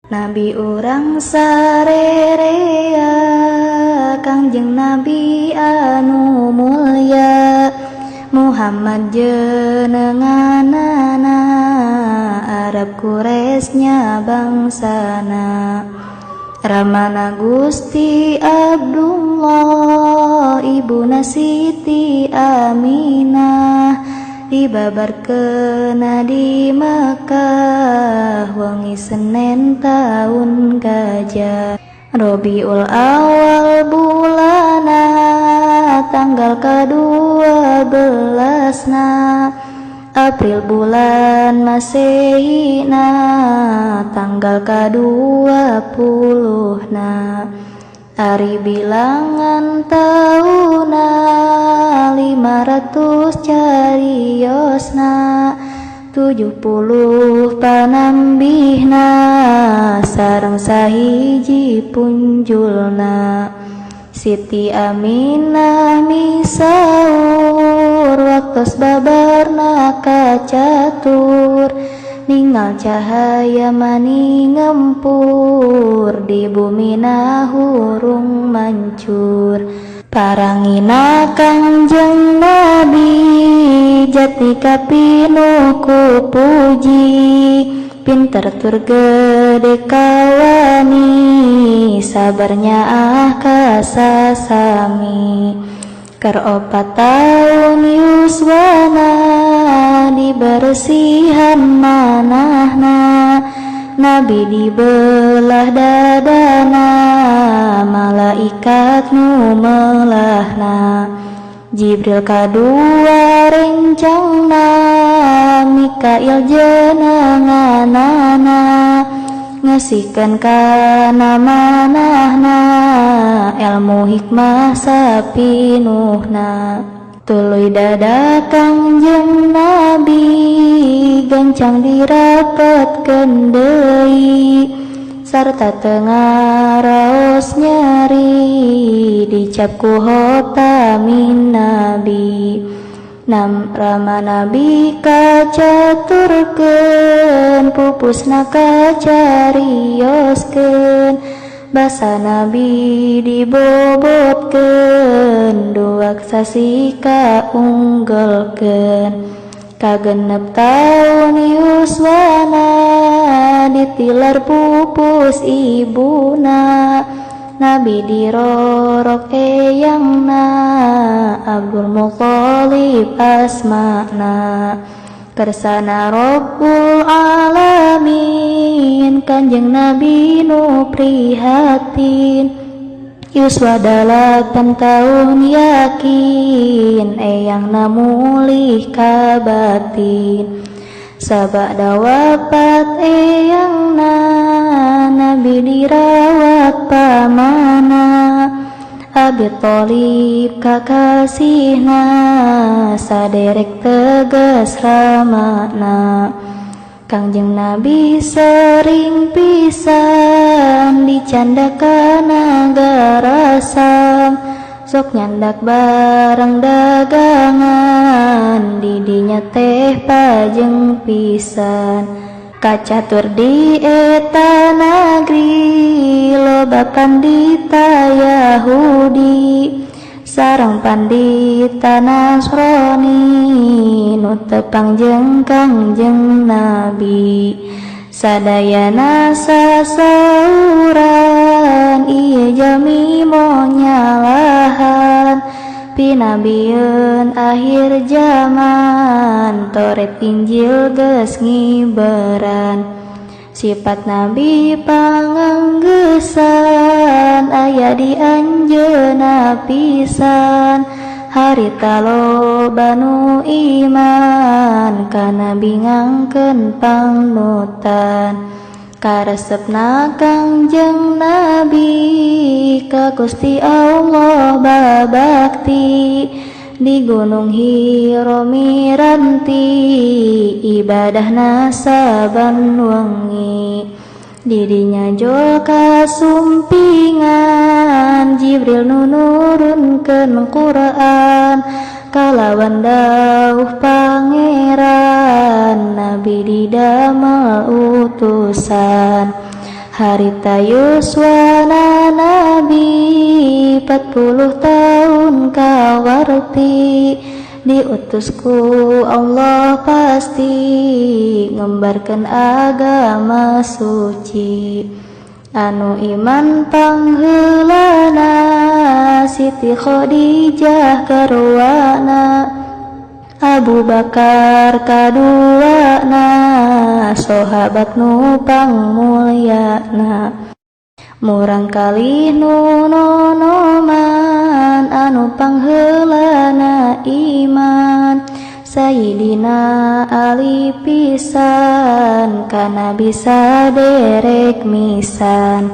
Nabi urang sarerea Kangjeng Nabi anu mulya Muhammad jenenganana Arab Quraisy bangsana Ramana Gusti Abdullah Ibuna Siti Aminah dibabarkeun di Mekah wengi Senin tahun Gajah Rabiul Awal bulana tanggal ke-12 April bulan Masehina tanggal ke-20 Ari bilangan tauna 500 cariyosna 70 panambihna sareng sahiji punjulna Siti Aminah misaur waktos babarna kacatur ningal cahaya mani ngempur di bumina hurung mancur parangina Kangjeng Nabi jati kapinuh ku puji pinter tur gede kawani sabarnya kasasami Ker 4 tahun yuswana dibersihan manahna Nabi dibelah dadana malaikat nu melahna Jibril kadua rencangna Mikail jenenganana ngasihkeun kana manahna ilmu hikmah sapinuhna tuluy dada Kangjeng Nabi gancang dirapetkeun deui sarta tengah raos nyari dicap ku hotamin Nabi Rama Nabi kacaturkeun pupusna kacarioskeun basa Nabi dibobotkeun duak sasi kaunggulkeun kagenep taun yuswana ditilar pupus ibuna Nabi dirorok eyangna Abdul Muthalib asmana kersana Rabbul Alamin Kanjeng Nabi nu prihatin yuswa 8 tahun yakin eyangna mulih ka batin sabada wafat eyangna Nabi dirawat pamana Abi Thalib kakasihna saderek tegas ramana Kangjeng Nabi sering pisan dicandakan nagara Sam sok nyandak barang dagangan didinya teh pajeng pisan kacatur di eta nagri loba pandita Yahudi sareng pandita Nasrani nu tepang jeung Kangjeng Nabi sadayana sasauran ieu jami moal nyalahan pinabieun akhir zaman toret Injil geus ngiberan sifat Nabi panganggesan aya di anjeunna pisan harita loba nu iman ka Nabi ngangkeun pangnutan karesepna Kangjeng Nabi ka Gusti Allah babakti di Gunung Hiro miranti ibadahna saban wengi didinya jol kasumpingan Jibril nu nurunkeun Quran kalawan dawuh pangeran Nabi didamel utusan harita yuswana Nabi 40 tahun kawarti, diutusku Allah pasti ngembarkan agama suci. Anu iman pangheulana Siti Khadijah garwana, Abu Bakar kaduana sahabat nu pangmulyana. Murang kalih nu nonoman anu pangheulana iman, Sayyidina Ali pisan kana bisa derek misan.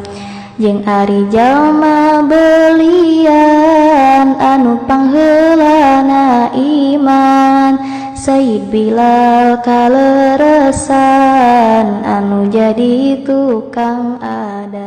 Jeung ari jalma belian anu pangheulana iman, Sayyid Bilal kaleresan anu jadi tukang adat.